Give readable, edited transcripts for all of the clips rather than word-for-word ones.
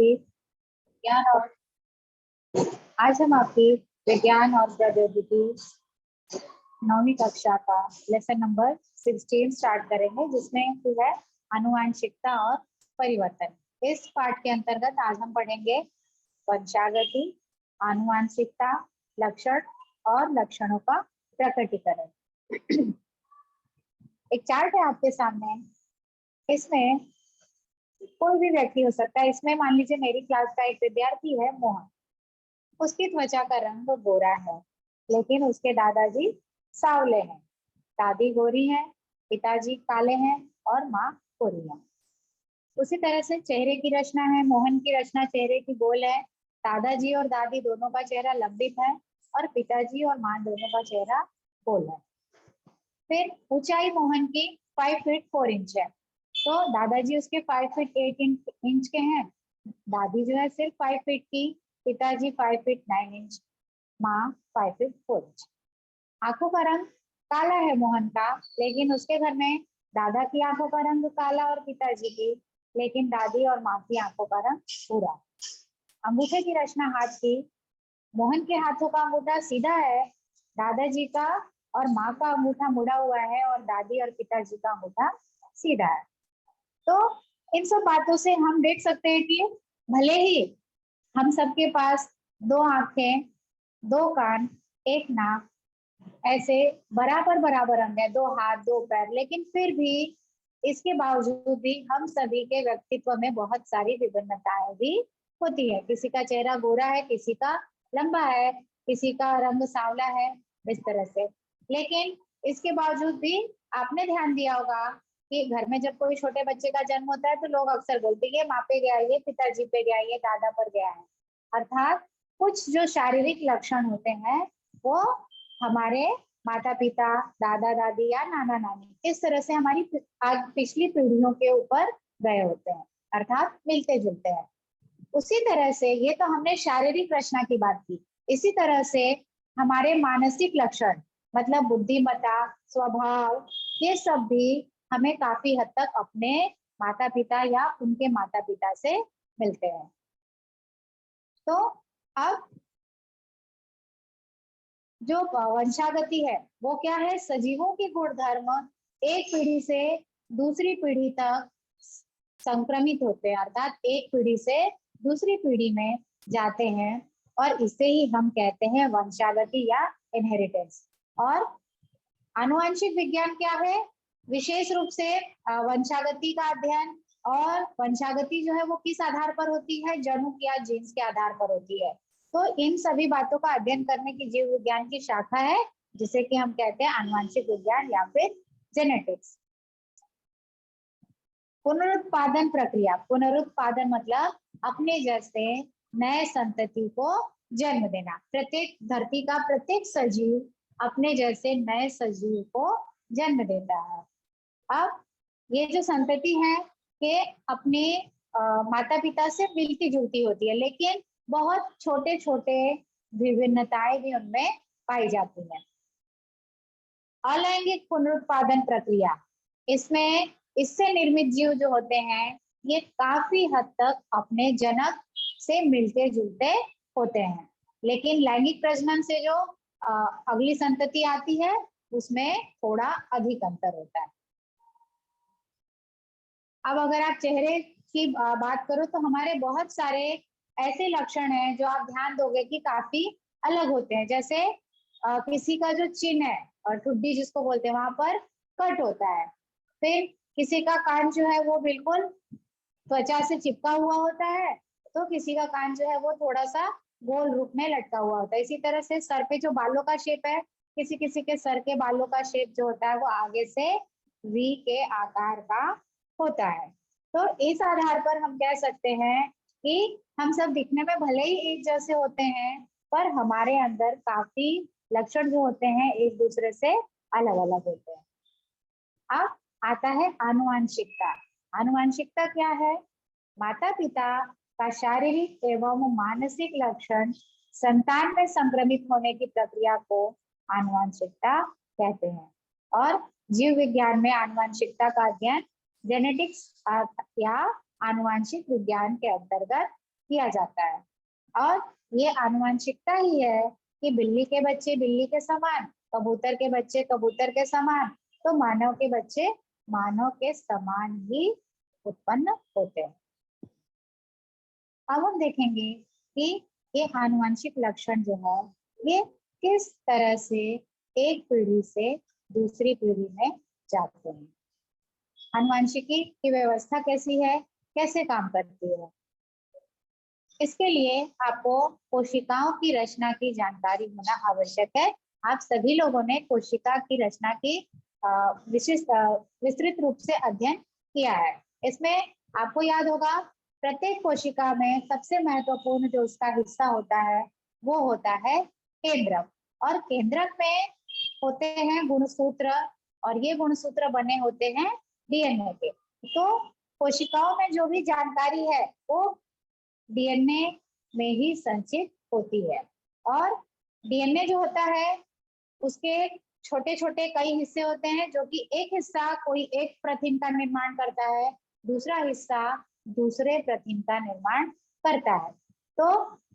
आपकी विज्ञान और आज हम आपकी विज्ञान और प्रौद्योगिकी 9वीं कक्षा का लेसन नंबर 16 स्टार्ट करेंगे, जिसमें जो है आनुवांशिकता और परिवर्तन। इस पाठ के अंतर्गत आज हम पढ़ेंगे वंशागति, आनुवांशिकता, लक्षण और लक्षणों का प्रकटीकरण। एक चार्ट है आपके सामने, इसमें कोई भी व्यक्ति हो सकता है। इसमें मान लीजिए मेरी क्लास का एक विद्यार्थी है मोहन, उसकी त्वचा का रंग गोरा है, लेकिन उसके दादाजी सांवले हैं, दादी गोरी है, पिताजी काले हैं और माँ गोरी है। उसी तरह से चेहरे की रचना है, मोहन की रचना चेहरे की गोल है, दादाजी और दादी दोनों का चेहरा लंबित है और पिताजी और माँ दोनों का चेहरा गोल है। फिर ऊंचाई मोहन की 5 फीट 4 इंच है, तो दादाजी उसके 5 फीट 8 इंच के हैं, दादी जो है सिर्फ 5 फीट की, पिताजी 5 फीट 9 इंच, माँ 5 फीट 4 इंच। आंखों का रंग काला है मोहन का, लेकिन उसके घर में दादा की आंखों का रंग काला और पिताजी की, लेकिन दादी और माँ की आंखों का रंग भूरा। अंगूठे की रचना हाथ की, मोहन के हाथों का अंगूठा सीधा है, दादाजी का और माँ का अंगूठा मुड़ा हुआ है और दादी और पिताजी का अंगूठा सीधा है। तो इन सब बातों से हम देख सकते हैं कि भले ही हम सबके पास 2 आंखें, 2 कान, 1 नाक, ऐसे बराबर बराबर अंग है, 2 हाथ 2 पैर, लेकिन फिर भी इसके बावजूद भी हम सभी के व्यक्तित्व में बहुत सारी विभिन्नताएं भी होती है। किसी का चेहरा गोरा है, किसी का लंबा है, किसी का रंग सांवला है, इस तरह से। लेकिन इसके बावजूद भी आपने ध्यान दिया होगा कि घर में जब कोई छोटे बच्चे का जन्म होता है तो लोग अक्सर बोलते हैं ये माँ पे गया, ये पिताजी पे गया, ये दादा पर गया है। अर्थात कुछ जो शारीरिक लक्षण होते हैं वो हमारे माता पिता, दादा दादी या नाना नानी इस तरह से हमारी पिछली पीढ़ियों के ऊपर गए होते हैं, अर्थात मिलते जुलते हैं। उसी तरह से ये तो हमने शारीरिक रचना की बात की, इसी तरह से हमारे मानसिक लक्षण मतलब बुद्धिमत्ता, स्वभाव, ये सब भी हमें काफी हद तक अपने माता पिता या उनके माता पिता से मिलते हैं। तो अब जो वंशागति है वो क्या है? सजीवों के गुणधर्म एक पीढ़ी से दूसरी पीढ़ी तक संक्रमित होते हैं, अर्थात एक पीढ़ी से दूसरी पीढ़ी में जाते हैं, और इसे ही हम कहते हैं वंशागति या इनहेरिटेंस। और आनुवंशिक विज्ञान क्या है? विशेष रूप से वंशागति का अध्ययन। और वंशागति जो है वो किस आधार पर होती है? जनुक या जीन्स के आधार पर होती है। तो इन सभी बातों का अध्ययन करने की जीव विज्ञान की शाखा है, जिसे कि हम कहते हैं आनुवंशिक विज्ञान या फिर जेनेटिक्स। पुनरुत्पादन प्रक्रिया, पुनरुत्पादन मतलब अपने जैसे नए संतति को जन्म देना। प्रत्येक धरती का प्रत्येक सजीव अपने जैसे नए सजीव को जन्म देता है। अब ये जो संतति है कि अपने माता पिता से मिलती जुलती होती है, लेकिन बहुत छोटे छोटे विभिन्नताएं भी उनमें पाई जाती है। अलैंगिक पुनरुत्पादन प्रक्रिया, इसमें इससे निर्मित जीव जो होते हैं ये काफी हद तक अपने जनक से मिलते जुलते होते हैं, लेकिन लैंगिक प्रजनन से जो अगली संतति आती है उसमें थोड़ा अधिक अंतर होता है। अब अगर आप चेहरे की बात करो तो हमारे बहुत सारे ऐसे लक्षण हैं जो आप ध्यान दोगे कि काफी अलग होते हैं। जैसे किसी का जो चिन्ह है और ठुड्डी जिसको बोलते हैं वहां पर कट होता है। फिर किसी का कान जो है वो बिल्कुल त्वचा से चिपका हुआ होता है, तो किसी का कान जो है वो थोड़ा सा गोल रूप में लटका हुआ होता है। इसी तरह से सर पे जो बालों का शेप है, किसी किसी के सर के बालों का शेप जो होता है वो आगे से वी के आकार का होता है। तो इस आधार पर हम कह सकते हैं कि हम सब दिखने में भले ही एक जैसे होते हैं, पर हमारे अंदर काफी लक्षण जो होते हैं एक दूसरे से अलग अलग होते हैं। अब आता है आनुवांशिकता। आनुवांशिकता क्या है? माता पिता का शारीरिक एवं मानसिक लक्षण संतान में संक्रमित होने की प्रक्रिया को आनुवांशिकता कहते हैं। और जीव विज्ञान में आनुवांशिकता का अध्ययन जेनेटिक्स या आनुवांशिक विज्ञान के अंतर्गत किया जाता है। और ये आनुवंशिकता ही है कि बिल्ली के बच्चे बिल्ली के समान, कबूतर के बच्चे कबूतर के समान, तो मानव के बच्चे मानव के समान ही उत्पन्न होते हैं। अब हम देखेंगे कि ये आनुवंशिक लक्षण जो है ये किस तरह से एक पीढ़ी से दूसरी पीढ़ी में जाते हैं। आनुवंशिकी की व्यवस्था कैसी है, कैसे काम करती है। इसके लिए आपको कोशिकाओं की रचना की जानकारी होना आवश्यक है। आप सभी लोगों ने कोशिका की रचना की विस्तृत रूप से अध्ययन किया है। इसमें आपको याद होगा प्रत्येक कोशिका में सबसे महत्वपूर्ण जो उसका हिस्सा होता है वो होता है केंद्रक, और केंद्रक में होते हैं गुणसूत्र, और ये गुणसूत्र बने होते हैं डीएनए के। तो कोशिकाओं में जो भी जानकारी है वो डीएनए में ही संचित होती है, और डीएनए जो होता है उसके छोटे छोटे कई हिस्से होते हैं, जो कि एक हिस्सा कोई एक प्रोटीन का निर्माण करता है, दूसरा हिस्सा दूसरे प्रोटीन का निर्माण करता है। तो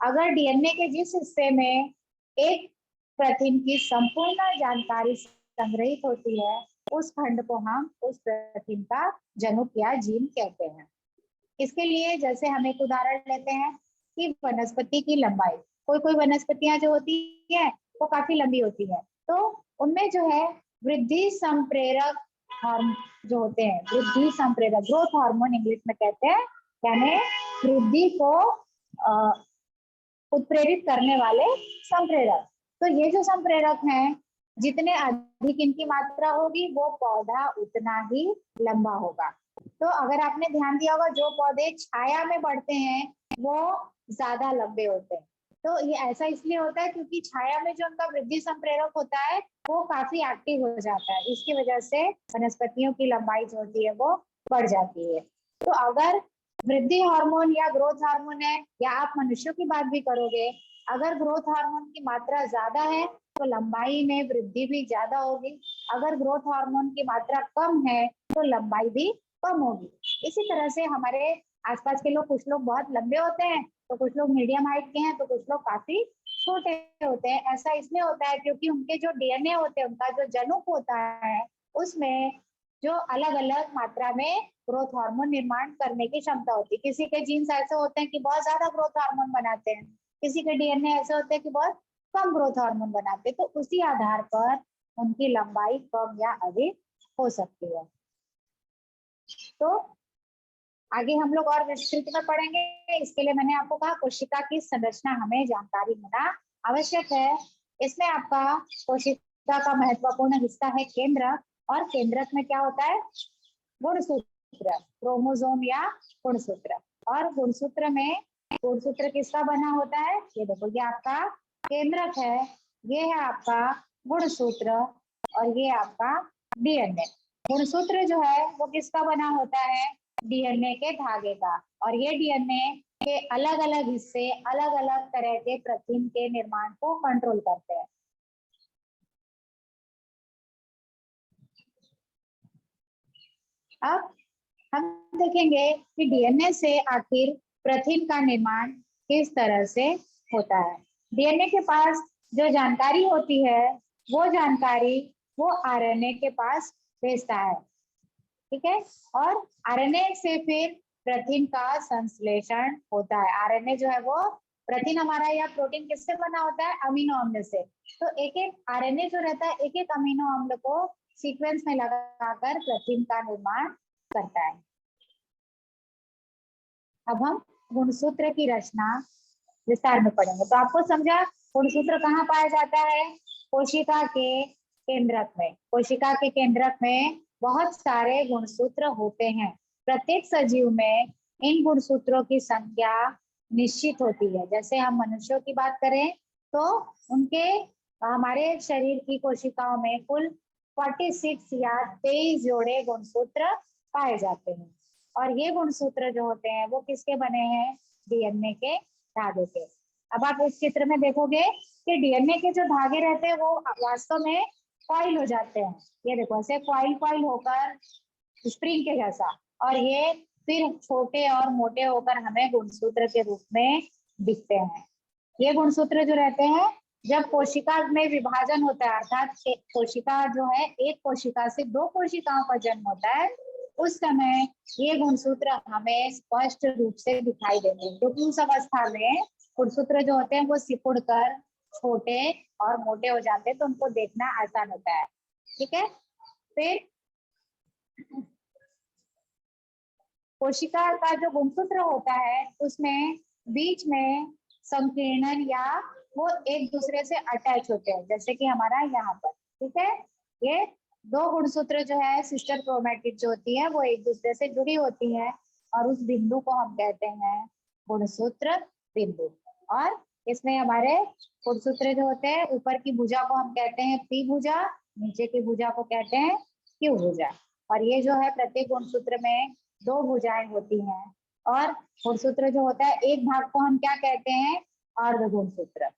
अगर डीएनए के जिस हिस्से में एक प्रोटीन की संपूर्ण जानकारी संग्रहित होती है उस खंड को हम उस प्रोटीन का जनुक या जीन कहते हैं। इसके लिए जैसे हम एक उदाहरण लेते हैं कि वनस्पति की लंबाई, कोई कोई वनस्पतियां जो होती है वो काफी लंबी होती है, तो उनमें जो है वृद्धि संप्रेरक जो होते हैं, वृद्धि संप्रेरक, ग्रोथ हार्मोन इंग्लिश में कहते हैं, यानी वृद्धि को उत्प्रेरित करने वाले संप्रेरक। तो ये जो संप्रेरक हैं जितने अधिक इनकी मात्रा होगी वो पौधा उतना ही लंबा होगा। तो अगर आपने ध्यान दिया होगा जो पौधे छाया में बढ़ते हैं वो ज्यादा लंबे होते हैं। तो ये ऐसा इसलिए होता है क्योंकि छाया में जो उनका वृद्धि संप्रेरक होता है वो काफी एक्टिव हो जाता है, इसकी वजह से वनस्पतियों की लंबाई जो होती है वो बढ़ जाती है। तो अगर वृद्धि हार्मोन या ग्रोथ हार्मोन है, या आप मनुष्यों की बात भी करोगे, अगर ग्रोथ हार्मोन की मात्रा ज्यादा है तो लंबाई में वृद्धि भी ज्यादा होगी, अगर ग्रोथ हार्मोन की मात्रा कम है तो लंबाई भी कम होगी। इसी तरह से हमारे आसपास के लोग, कुछ लोग बहुत लंबे होते हैं तो कुछ लोग मीडियम हाइट के हैं तो कुछ लोग काफी छोटे होते हैं। ऐसा इसलिए होता है क्योंकि उनके जो डीएनए होते हैं, उनका जो जनुक होता है उसमें जो अलग अलग मात्रा में ग्रोथ हार्मोन निर्माण करने की क्षमता होती है। किसी के जीन्स ऐसे होते हैं कि बहुत ज्यादा ग्रोथ हार्मोन बनाते हैं, किसी के डीएनए ऐसे होते हैं कि बहुत कम ग्रोथ हार्मोन बनाते हैं, तो उसी आधार पर उनकी लंबाई कम या अधिक हो सकती है। तो आगे हम लोग और विस्तृत में पढ़ेंगे, इसके लिए मैंने आपको कहा कोशिका की संरचना हमें जानकारी होना आवश्यक है। इसमें आपका कोशिका का महत्वपूर्ण हिस्सा है केंद्रक, और केंद्रक में क्या होता है, गुणसूत्र, क्रोमोसोम या गुणसूत्र। और गुणसूत्र में गुणसूत्र किसका बना होता है, ये देखो ये आपका केंद्रक है, ये है आपका गुणसूत्र, और ये आपका डीएनए। गुणसूत्र जो है वो किसका बना होता है, डीएनए के धागे का, और ये डीएनए के अलग अलग हिस्से अलग अलग तरह के प्रोटीन के निर्माण को कंट्रोल करते हैं। अब हम देखेंगे कि डीएनए से आखिर प्रोटीन का निर्माण किस तरह से होता है। डीएनए के पास जो जानकारी होती है वो जानकारी वो आरएनए के पास भेजता है, ठीक है, और आरएनए से फिर प्रोटीन का संश्लेषण होता है। आरएनए जो है वो प्रोटीन हमारा या प्रोटीन किससे बना होता है, अमीनो अम्ल से। तो एक एक आरएनए जो रहता है एक एक अमीनो अम्ल को सीक्वेंस में लगाकर प्रोटीन का निर्माण करता है। अब हम गुणसूत्र की रचना विस्तार में पढ़ेंगे। तो आपको समझा गुणसूत्र कहाँ पाया जाता है, कोशिका के केंद्रक में। कोशिका के केंद्रक में बहुत सारे गुणसूत्र होते हैं। प्रत्येक सजीव में इन गुणसूत्रों की संख्या निश्चित होती है। जैसे हम मनुष्यों की बात करें तो उनके हमारे शरीर की कोशिकाओं में कुल 46 या 23 जोड़े गुणसूत्र पाए जाते हैं, और ये गुणसूत्र जो होते हैं वो किसके बने हैं, डीएनए के धागे के। अब आप इस चित्र में देखोगे कि डीएनए के जो धागे रहते हैं वो वास्तव में कॉइल हो जाते हैं। ये देखो ऐसे कॉइल कॉइल होकर स्प्रिंग के जैसा, और ये फिर छोटे और मोटे होकर हमें गुणसूत्र के रूप में दिखते हैं। ये गुणसूत्र जो रहते हैं, जब कोशिका में विभाजन होता है, अर्थात कोशिका जो है एक कोशिका से दो कोशिकाओं का जन्म होता है, उस समय ये गुणसूत्र हमें स्पष्ट रूप से दिखाई देते हैं, क्योंकि उस अवस्था में गुणसूत्र जो होते हैं वो सिकुड़ कर छोटे और मोटे हो जाते हैं, तो उनको देखना आसान होता है। ठीक है, फिर कोशिका का जो गुणसूत्र होता है उसमें बीच में संकीर्णन या वो एक दूसरे से अटैच होते हैं, जैसे कि हमारा यहाँ पर। ठीक है, ये दो गुणसूत्र जो है सिस्टर क्रोमैटिड जो होती है वो एक दूसरे से जुड़ी होती है, और उस बिंदु को हम कहते हैं गुणसूत्र बिंदु। और इसमें हमारे गुणसूत्र जो होते हैं, ऊपर की भुजा को हम कहते हैं पी भुजा, नीचे की भुजा को कहते हैं क्यू भुजा। और ये जो है प्रत्येक गुणसूत्र में दो भुजाएं होती हैं, और गुणसूत्र जो होता है एक भाग को हम क्या कहते हैं, अर्ध गुणसूत्र।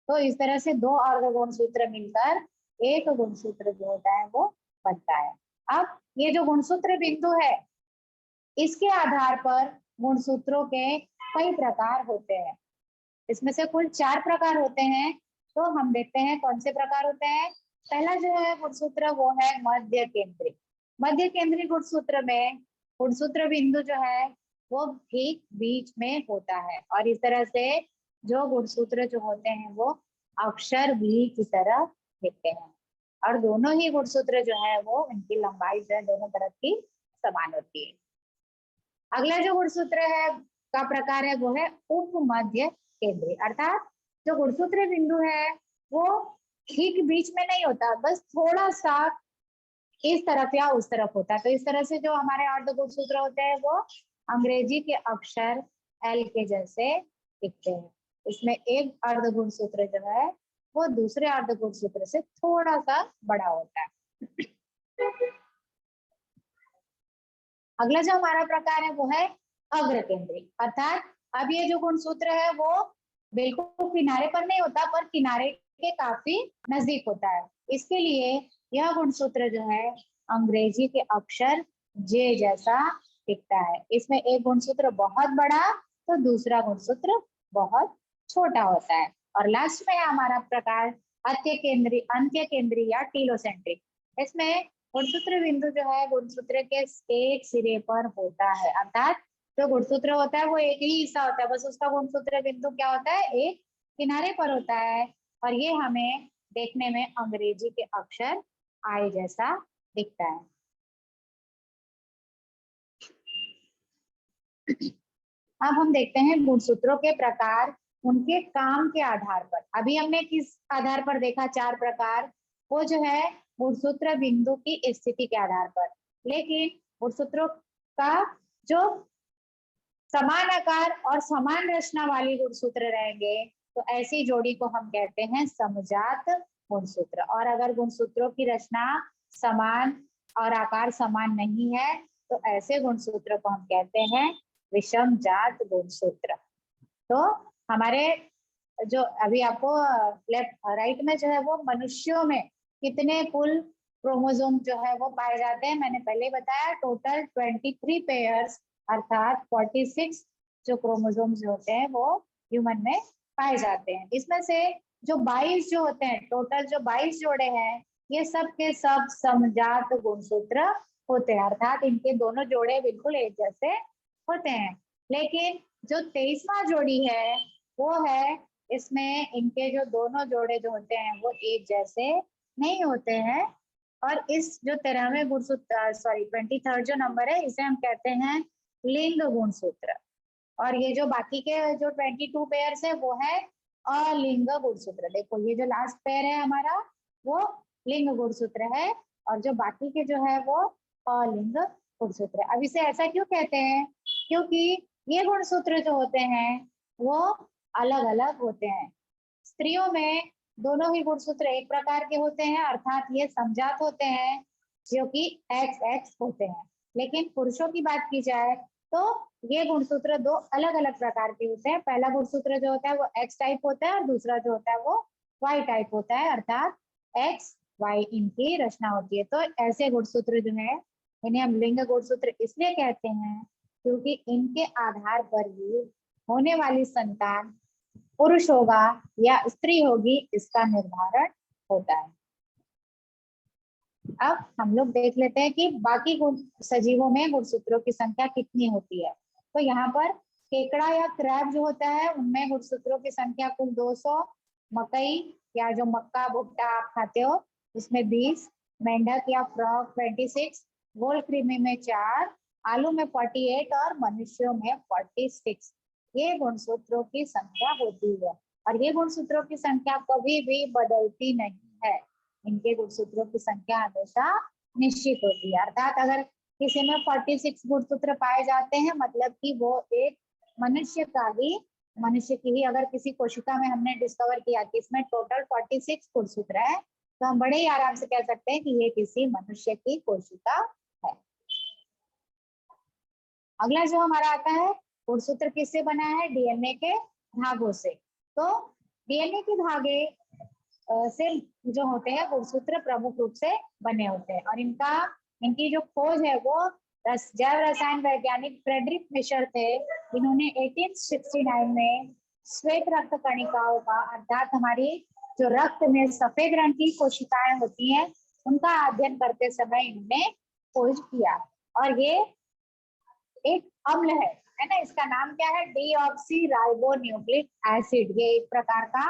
तो इस तरह से दो अर्ध गुणसूत्र मिलकर एक गुणसूत्र जो होता है वो बनता है। अब ये जो गुणसूत्र बिंदु है, इसके आधार पर गुणसूत्रों के कई प्रकार होते हैं। इसमें से कुल 4 प्रकार होते हैं, तो हम देखते हैं कौन से प्रकार होते हैं। पहला जो है गुणसूत्र वो है मध्य केंद्री। मध्य केंद्री गुणसूत्र में गुणसूत्र बिंदु जो है वो ठीक बीच में होता है, और इस तरह से जो गुणसूत्र जो होते हैं वो अक्षर V की तरह दिखते हैं, और दोनों ही गुणसूत्र जो है वो इनकी लंबाई जो है दोनों तरफ की समान होती है। अगला जो गुणसूत्र है का प्रकार है वो है उपमध्य केंद्री, अर्थात जो गुणसूत्र बिंदु है वो ठीक बीच में नहीं होता, बस थोड़ा सा इस तरफ या उस तरफ होता है। तो इस तरह से जो हमारे अर्ध गुणसूत्र होते हैं वो अंग्रेजी के अक्षर L के जैसे दिखते हैं। इसमें एक अर्ध गुणसूत्र जो है वो दूसरे अर्ध गुणसूत्र से थोड़ा सा बड़ा होता है। अगला जो हमारा प्रकार है वो है अग्र केंद्री, अर्थात अब ये जो गुणसूत्र है वो बिल्कुल किनारे पर नहीं होता, पर किनारे के काफी नजदीक होता है। इसके लिए यह गुणसूत्र जो है अंग्रेजी के अक्षर J जैसा दिखता है। इसमें एक गुणसूत्र बहुत बड़ा तो दूसरा गुणसूत्र बहुत छोटा होता है। और लास्ट में है हमारा प्रकार अंत्य केंद्री या टीलोसेंट्रिक। इसमें गुणसूत्र बिंदु जो है गुणसूत्र के एक सिरे पर होता है, अर्थात जो गुणसूत्र होता है वो एक ही हिस्सा होता है, बस उसका गुणसूत्र बिंदु क्या होता है, एक किनारे पर होता है, और ये हमें देखने में अंग्रेजी के अक्षर I जैसा दिखता है। अब हम देखते हैं गुणसूत्रों के प्रकार उनके काम के आधार पर। अभी हमने किस आधार पर देखा, 4 प्रकार, वो जो है गुणसूत्र बिंदु की स्थिति के आधार पर। लेकिन गुणसूत्रों का जो समान आकार और समान रचना वाली गुणसूत्र रहेंगे तो ऐसी जोड़ी को हम कहते हैं समजात गुणसूत्र। और अगर गुणसूत्रों की रचना समान और आकार समान नहीं है तो ऐसे गुणसूत्र को हम कहते हैं विषम जात गुणसूत्र। तो हमारे जो अभी आपको लेफ्ट राइट में जो है वो मनुष्यों में कितने कुल क्रोमोसोम जो है वो पाए जाते हैं, मैंने पहले बताया टोटल 23 पेयर्स अर्थात 46 जो क्रोमोसोम्स होते हैं वो ह्यूमन में पाए जाते हैं। इसमें से जो 22 जो होते हैं, टोटल जो 22 जोड़े हैं, ये सब के सब समजात गुणसूत्र होते हैं, अर्थात इनके दोनों जोड़े बिल्कुल एक जैसे होते हैं। लेकिन जो 23वां जोड़ी है वो है, इसमें इनके जो दोनों जोड़े जो होते हैं वो एक जैसे नहीं होते हैं, और इस जो 13वें गुणसूत्र 23rd जो नंबर है इसे हम कहते हैं लिंग गुणसूत्र। और ये जो बाकी के जो 22 पेयर्स है वो है अलिंग गुणसूत्र। देखो ये जो लास्ट पेयर है हमारा वो लिंग गुणसूत्र है, और जो बाकी के जो है वो अलिंग गुणसूत्र है। अब इसे ऐसा क्यों कहते हैं, क्योंकि ये गुणसूत्र जो होते हैं वो अलग अलग होते हैं। स्त्रियों में दोनों ही गुणसूत्र एक प्रकार के होते हैं, अर्थात ये समजात होते हैं जो कि XX होते हैं। लेकिन पुरुषों की बात की जाए तो ये गुणसूत्र दो अलग अलग प्रकार के होते हैं। पहला गुणसूत्र जो होता है वो X टाइप होता है, और दूसरा जो होता है वो Y टाइप होता है, अर्थात XY इनकी रचना होती है। तो ऐसे गुणसूत्र जो है इन्हें हम लिंग गुणसूत्र इसलिए कहते हैं क्योंकि इनके आधार पर ही होने वाली संतान पुरुष होगा या स्त्री होगी इसका निर्धारण होता है। अब हम लोग देख लेते हैं कि बाकी सजीवों में गुणसूत्रों की संख्या कितनी होती है। तो यहाँ पर केकड़ा या क्रैब जो होता है उनमें गुणसूत्रों की संख्या कुल 200, मकई या जो मक्का भुट्टा आप खाते हो उसमें 20, मेंढक या फ्रॉग 26, गोल कृमि में 4, आलू में 48 और मनुष्यों में 46 ये गुणसूत्रों की संख्या होती है। और ये गुणसूत्रों की संख्या कभी भी बदलती नहीं है, इनके गुणसूत्रों की संख्या हमेशा निश्चित होती है। अर्थात अगर किसी में 46 गुणसूत्र पाए जाते हैं मतलब कि वो एक मनुष्य की ही अगर किसी कोशिका में हमने डिस्कवर किया कि इसमें टोटल 46 गुणसूत्र है तो हम बड़े ही आराम से कह सकते हैं कि ये किसी मनुष्य की कोशिका है। अगला जो हमारा आता है गुणसूत्र किससे बना है, डीएनए के धागों से। तो डीएनए के धागे से जो होते हैं गुणसूत्र प्रमुख रूप से बने होते हैं और इनकी जो खोज है वो जैव रसायन वैज्ञानिक फ्रेडरिक फिशर थे। इन्होंने 1869 में श्वेत रक्त कणिकाओं का अर्थात हमारी जो रक्त में सफेद रंग की कोशिकाएं होती हैं उनका अध्ययन करते समय इन्होंने खोज किया। और ये एक अम्ल है ना, इसका नाम क्या है, डीऑक्सी राइबोन्यूक्लिक एसिड। ये एक प्रकार का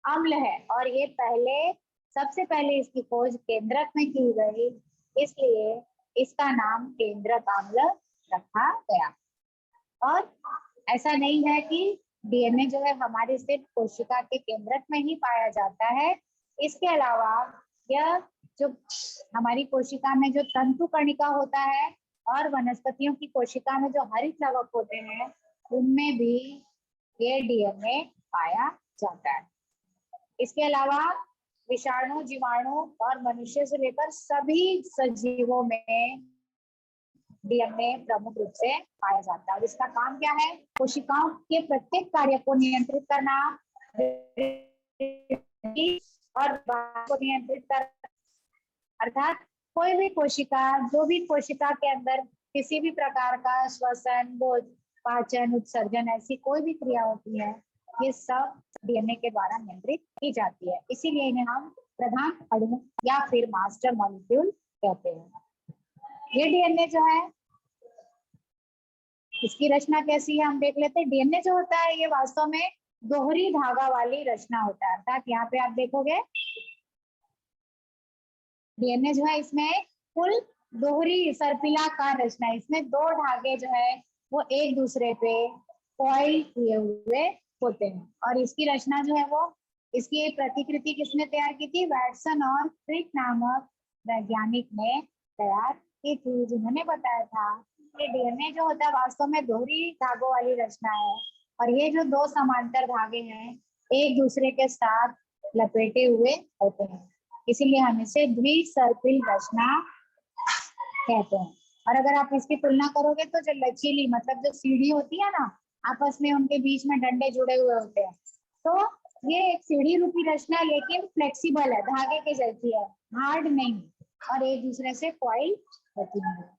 अम्ल है और ये सबसे पहले इसकी खोज केंद्रक में की गई, इसलिए इसका नाम केंद्रक अम्ल रखा गया। और ऐसा नहीं है कि डीएनए जो है हमारी सिर्फ कोशिका के केंद्रक में ही पाया जाता है, इसके अलावा यह जो हमारी कोशिका में जो तंतु कणिका होता है और वनस्पतियों की कोशिका में जो हरित लवक होते हैं उनमें भी ये डीएनए पाया जाता है। इसके अलावा विषाणु, जीवाणु और मनुष्य से लेकर सभी सजीवों में डीएनए प्रमुख रूप से पाया जाता है। और इसका काम क्या है, कोशिकाओं के प्रत्येक कार्य को नियंत्रित करना और को नियंत्रित करना। अर्थात कोई भी कोशिका, जो भी कोशिका के अंदर किसी भी प्रकार का श्वसन, बोध, पाचन, उत्सर्जन ऐसी कोई भी क्रिया होती है ये सब डीएनए के द्वारा नियंत्रित की जाती है। इसीलिए इन्हें हम प्रधान अणु या फिर मास्टर मॉलिक्यूल कहते हैं। ये डीएनए जो है इसकी रचना कैसी है हम देख लेते हैं। डीएनए जो होता है ये वास्तव में दोहरी धागा वाली रचना होता है। अर्थात यहाँ पे आप देखोगे डीएनए जो है इसमें कुल दोहरी सर्पिलाकार रचना है। इसमें दो धागे जो है वो एक दूसरे पे कॉइल किए हुए होते हैं और इसकी रचना जो है वो इसकी प्रतिकृति किसने तैयार की थी, वैटसन और क्रिक नामक वैज्ञानिक ने तैयार की थी, जिन्होंने बताया था कि डीएनए जो होता है वास्तव में दोहरी धागों वाली रचना है और ये जो दो समांतर धागे हैं एक दूसरे के साथ लपेटे हुए होते हैं, इसीलिए हम इसे द्विसर्पिल रचना कहते हैं। और अगर आप इसकी तुलना करोगे तो जो लचीली मतलब जो सीढ़ी होती है ना, आपस में उनके बीच में डंडे जुड़े हुए होते हैं, तो ये एक सीढ़ी रूपी रचना है लेकिन फ्लेक्सिबल है, धागे के जैसी है, हार्ड नहीं और एक दूसरे से कॉइल होती है।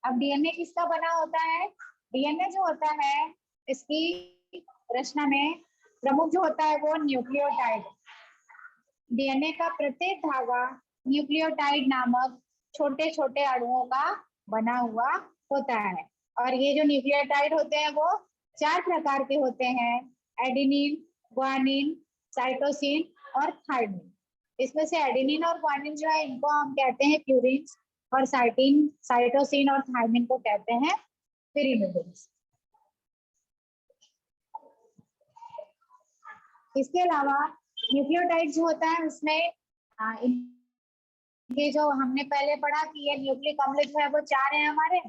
अब डीएनए किसका बना होता है, डीएनए जो होता है इसकी रचना में प्रमुख जो होता है वो न्यूक्लियोटाइड। डीएनए का प्रत्येक धागा न्यूक्लियोटाइड नामक छोटे छोटे अणुओं का बना हुआ होता है और ये जो न्यूक्लियोटाइड होते हैं वो 4 प्रकार के होते हैं, एडेनिन, ग्वानिन, साइटोसिन और थायमिन। इसमें से एडेनिन और ग्वानिन जो है इनको हम कहते हैं प्यूरिन्स और साइटोसिन और थायमिन को कहते हैं पिरिमिडिन्स। इसके अलावा न्यूक्लियोटाइड जो होता है उसमें ये जो हमने पहले पढ़ा कि ये न्यूक्लिक अम्ल जो है वो 4 है हमारे।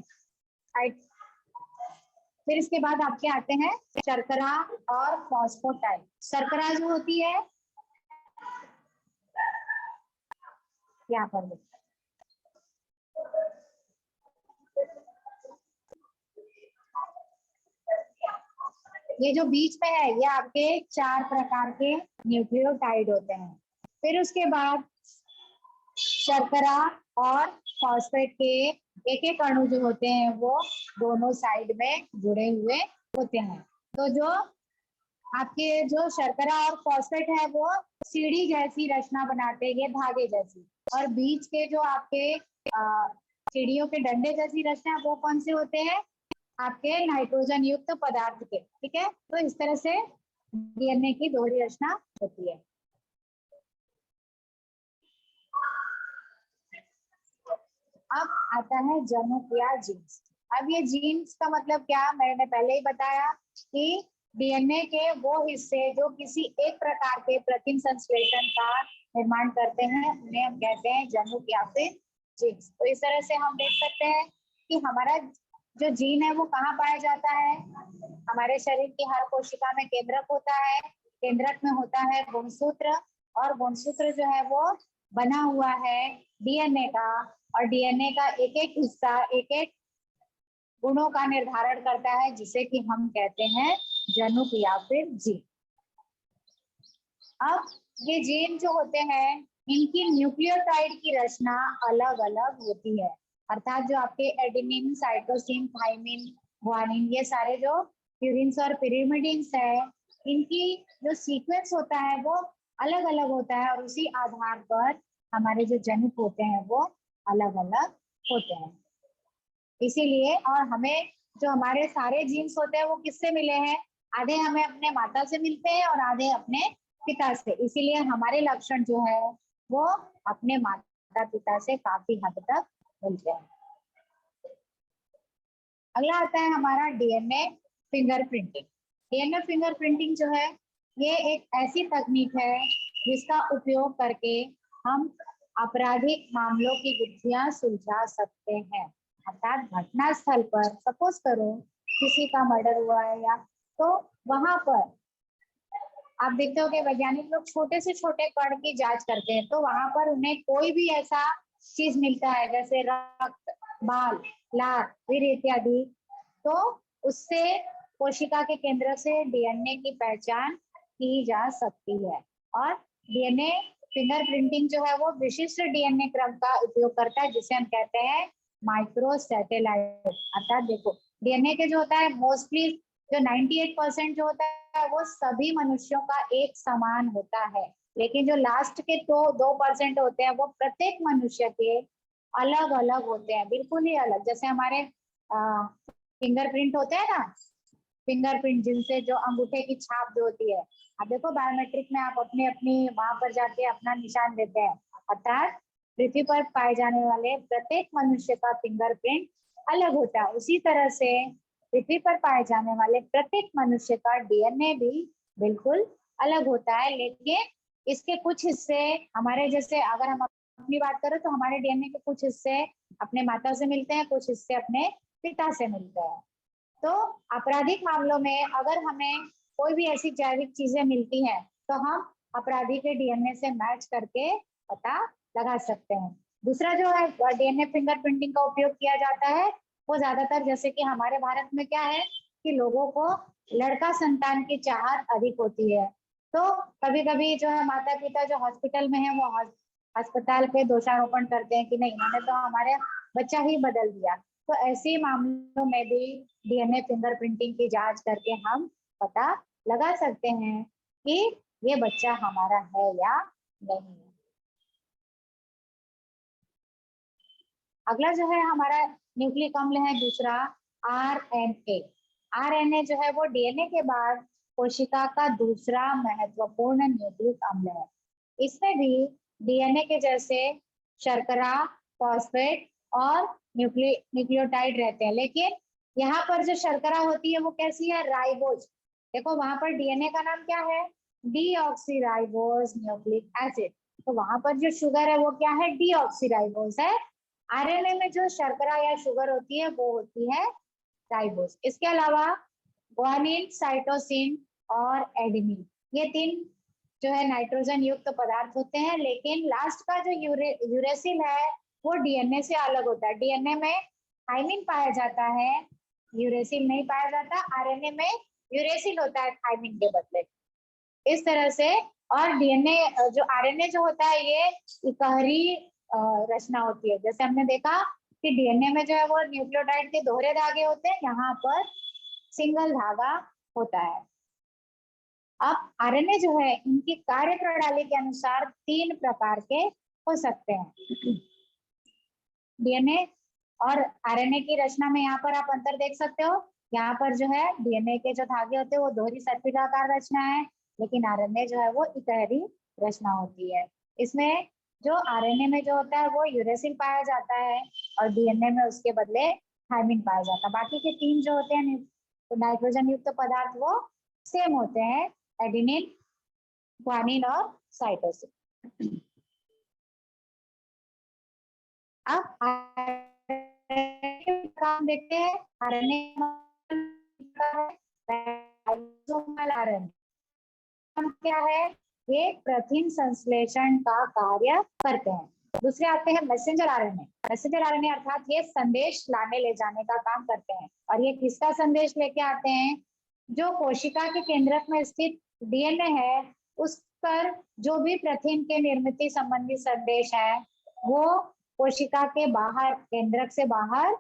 फिर इसके बाद आपके आते हैं शर्करा और फॉस्फोटाइड। शर्करा जो होती है यहाँ पर ये जो बीच में है ये आपके 4 प्रकार के न्यूक्लियोटाइड होते हैं। फिर उसके बाद शर्करा और फॉस्फेट के एक एक अणु जो होते हैं वो दोनों साइड में जुड़े हुए होते हैं। तो जो आपके जो शर्करा और फॉस्फेट है वो सीढ़ी जैसी रचना बनाते हैं, ये धागे जैसी, और बीच के जो आपके सीढ़ियों के डंडे जैसी रचना वो कौन से होते हैं, आपके नाइट्रोजन युक्त पदार्थ के। ठीक है, तो इस तरह से डीएनए की दोहरी रचना होती है। अब आता है जनुक या जीन्स। अब ये जीन्स का मतलब क्या, मैंने पहले ही बताया कि डीएनए के वो हिस्से जो किसी एक प्रकार के प्रतिम संश्लेषण का निर्माण करते हैं उन्हें हम कहते हैं जनुक या फिर जीन्स। तो इस तरह से हम देख सकते हैं कि हमारा जो जीन है वो कहाँ पाया जाता है, हमारे शरीर की हर कोशिका में केंद्रक होता है, केंद्रक में होता है गुणसूत्र, और गुणसूत्र जो है वो बना हुआ है डीएनए का, और डीएनए का एक एक हिस्सा एक एक गुणों का निर्धारण करता है जिसे कि हम कहते हैं जनुक या फिर जीन। अब ये जीन जो होते हैं इनकी न्यूक्लियोटाइड की रचना अलग अलग होती है, अर्थात जो आपके एडेनिन, साइटोसिन, थाइमिन, ग्वानिन, ये सारे जो प्यूरिन्स और पिरिमिडिन्स है, इनकी जो सीक्वेंस होता है वो अलग अलग होता है, और उसी आधार पर हमारे जो जनुक होते हैं वो अलग अलग होते हैं। इसीलिए, और हमें जो हमारे सारे जीन्स होते हैं वो किससे मिले हैं, आधे हमें अपने माता से मिलते हैं और आधे अपने पिता से, इसीलिए हमारे लक्षण जो है वो अपने माता पिता से काफी हद तक मिलते हैं। अगला आता है हमारा डीएनए फिंगरप्रिंटिंग। डीएनए फिंगरप्रिंटिंग जो है ये एक ऐसी तकनीक है जिसका उपयोग करके हम आपराधिक मामलों की गुत्थियां सुलझा सकते हैं, अर्थात घटना स्थल पर सपोज करो किसी का मर्डर हुआ है या, तो वहां पर आप देखते हो कि वैज्ञानिक लोग छोटे से छोटे कण की जांच करते हैं, तो वहां पर उन्हें कोई भी ऐसा चीज मिलता है जैसे रक्त, बाल, लार, वीर इत्यादि, तो उससे कोशिका के केंद्र से डीएनए की पहचान की जा सकती है। और डीएनए फिंगरप्रिंटिंग जो है वो विशिष्ट डीएनए क्रम का उपयोग करता है जिसे हम कहते हैं माइक्रो सैटेलाइट। अर्थात देखो डीएनए के जो होता है मोस्टली जो 98% जो होता है वो सभी मनुष्यों का एक समान होता है, लेकिन जो लास्ट के तो 2% होते हैं वो प्रत्येक मनुष्य के अलग अलग होते हैं, बिल्कुल ही अलग। जैसे हमारे फिंगरप्रिंट होते हैं ना, फिंगरप्रिंट जिनसे जो अंगूठे की छाप जो होती है, अब देखो बायोमेट्रिक में आप अपने अपनी वहां पर जाके अपना निशान देते हैं, अर्थात पृथ्वी पर पाए जाने वाले प्रत्येक मनुष्य का फिंगरप्रिंट अलग होता है। उसी तरह से पृथ्वी पर पाए जाने वाले प्रत्येक मनुष्य का डीएनए भी बिल्कुल अलग होता है, लेकिन इसके कुछ हिस्से हमारे, जैसे अगर हम अपनी बात करें तो हमारे डीएनए के कुछ हिस्से अपने माता से मिलते हैं, कुछ हिस्से अपने पिता से मिलते हैं। तो आपराधिक मामलों में अगर हमें कोई भी ऐसी जैविक चीजें मिलती हैं तो हम अपराधी के डीएनए से मैच करके पता लगा सकते हैं। दूसरा जो है डीएनए फिंगरप्रिंटिंग का उपयोग किया जाता है वो ज्यादातर, जैसे कि हमारे भारत में क्या है कि लोगों को लड़का संतान की चाहत अधिक होती है, तो कभी कभी जो है माता पिता जो हॉस्पिटल में है वो अस्पताल पे दोषारोपण करते हैं कि नहीं मैंने तो हमारे बच्चा ही बदल दिया। तो ऐसे मामलों में भी डीएनए फिंगरप्रिंटिंग की जांच करके हम पता लगा सकते हैं कि ये बच्चा हमारा है या नहीं। अगला जो है हमारा न्यूक्लिक अम्ल है दूसरा आरएनए। आरएनए जो है वो डीएनए के बाद कोशिका का दूसरा महत्वपूर्ण न्यूक्लिक अम्ल है। इसमें भी डीएनए के जैसे शर्करा, फॉस्फेट और न्यूक्लियोटाइड रहते हैं, लेकिन यहाँ पर जो शर्करा होती है वो कैसी है, राइबोज। देखो वहां पर डीएनए का नाम क्या है, डीऑक्सीराइबोज न्यूक्लिक एसिड, तो वहां पर जो शुगर है वो क्या है, डीऑक्सीराइबोज है। आरएनए में जो शर्करा या शुगर होती है वो होती है राइबोज। इसके अलावा ग्वानिन, साइटोसिन और एडेनिन, ये तीन जो है नाइट्रोजन युक्त पदार्थ होते हैं, लेकिन लास्ट का जो यूरेसिल है वो डीएनए से अलग होता है। डीएनए में थाइमिन पाया जाता है, यूरेसिल नहीं पाया जाता। आरएनए में यूरेसिल होता है थाइमिन के बदले, इस तरह से। और डीएनए जो आरएनए जो होता है ये इकहरी रचना होती है। जैसे हमने देखा कि डीएनए में जो है वो न्यूक्लियोटाइड के दोहरे धागे होते हैं, यहाँ पर सिंगल धागा होता है। अब आरएनए जो है इनकी कार्य प्रणाली के अनुसार 3 प्रकार के हो सकते हैं। डीएनए और आरएनए की रचना में यहाँ पर आप अंतर देख सकते हो। यहाँ पर जो है डीएनए के जो धागे होते हैं वो दोहरी सर्पिलाकार रचना है, लेकिन आरएनए जो है वो इकहरी रचना होती है। इसमें जो आरएनए में जो होता है वो यूरेसिल पाया जाता है और डीएनए में उसके बदले थायमिन पाया जाता है। बाकी के 3 जो होते हैं नाइट्रोजन युक्त पदार्थ वो सेम होते हैं, एडेनिन, ग्वानिन और साइटोसिन। अब काम देखते हैं। आरएनए क्या है, ये प्रथिन संश्लेषण का कार्य करते हैं। दूसरे आते हैं मैसेंजर आरएनए। मैसेंजर आरएनए अर्थात ये संदेश लाने ले जाने का काम करते हैं। और ये किसका संदेश लेके आते हैं? जो कोशिका के केंद्रक में स्थित डीएनए है उस पर जो भी प्रथिन के निर्मित संबंधी संदेश है वो कोशिका के बाहर, केंद्रक से बाहर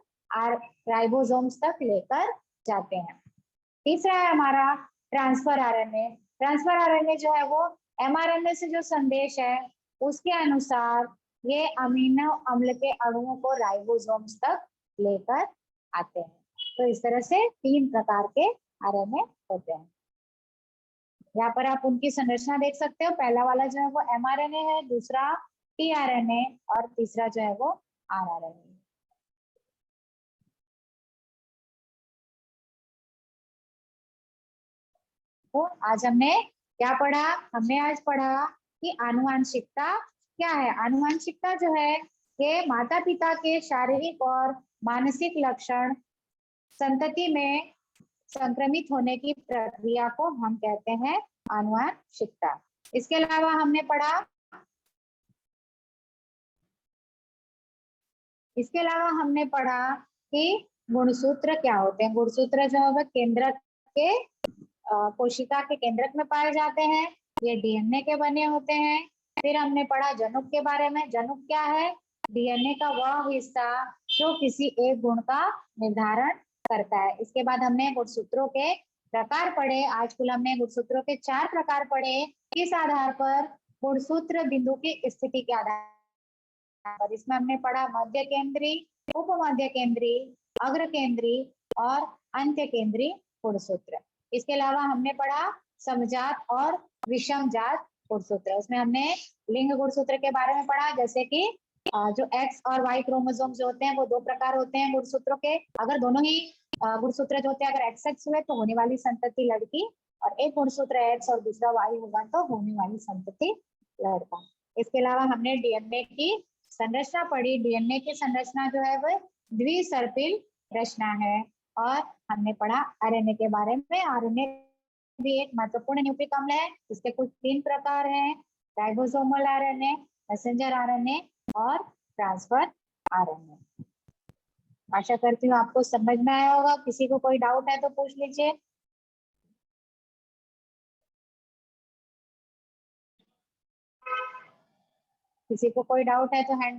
राइबोसोम्स तक लेकर जाते हैं। तीसरा है हमारा ट्रांसफर आरएनए। ट्रांसफर आरएनए जो है वो एमआरएनए से जो संदेश है उसके अनुसार ये अमीनो अम्ल के अणुओं को राइबोसोम्स तक लेकर आते हैं। तो इस तरह से 3 प्रकार के आरएनए होते हैं। यहाँ पर आप उनकी संरचना देख सकते हो। पहला वाला जो है वो एमआरएनए है, दूसरा टीआरएनए और तीसरा जो है वो आरआरएनए। तो आज हमने क्या पढ़ा? हमने आज पढ़ा कि आनुवंशिकता क्या है। आनुवंशिकता जो है ये माता पिता के शारीरिक और मानसिक लक्षण संतति में संक्रमित होने की प्रक्रिया को हम कहते हैं आनुवंशिकता। इसके अलावा हमने पढ़ा कि गुणसूत्र क्या होते हैं। गुणसूत्र जो है केंद्रक के कोशिका के केंद्रक में पाए जाते हैं। ये डीएनए के बने होते हैं। फिर हमने पढ़ा जनुक के बारे में। जनुक क्या है? डीएनए का वह हिस्सा जो किसी एक गुण का निर्धारण करता है। इसके बाद हमने गुणसूत्रों के प्रकार पढ़े। आज कुल हमने गुणसूत्रों के 4 प्रकार पढ़े। किस आधार पर? गुणसूत्र बिंदु की स्थिति के आधार पर। इसमें हमने पढ़ा मध्य केंद्री, उपमध्य केंद्री, अग्र केंद्री और अंत्य केंद्री गुणसूत्र। इसके अलावा हमने पढ़ा समजात और विषम जात गुणसूत्र। उसमें हमने लिंग गुणसूत्र के बारे में पढ़ा, जैसे कि जो एक्स और वाई क्रोमोसोम जो होते हैं वो 2 प्रकार होते हैं गुणसूत्रों के। अगर दोनों ही गुणसूत्र जो होते हैं अगर एक्स एक्स हुए तो होने वाली संतति लड़की, और एक गुणसूत्र एक्स और दूसरा वाई होगा तो होने वाली संतति लड़का। इसके अलावा हमने डीएनए की संरचना पढ़ी। डीएनए की संरचना जो है वो द्विसर्पिल रचना है। और हमने पढ़ा आरएनए के बारे में। आरएनए भी एक महत्वपूर्ण न्यूक्लिक अम्ल है। इसके कुल 3 प्रकार हैं, राइबोसोमल आरएनए, मैसेंजर आरएनए और ट्रांसफर आरएनए। आशा करती हूँ आपको समझ में आया होगा। किसी को कोई डाउट है तो पूछ लीजिए। किसी को कोई डाउट है तो हैंड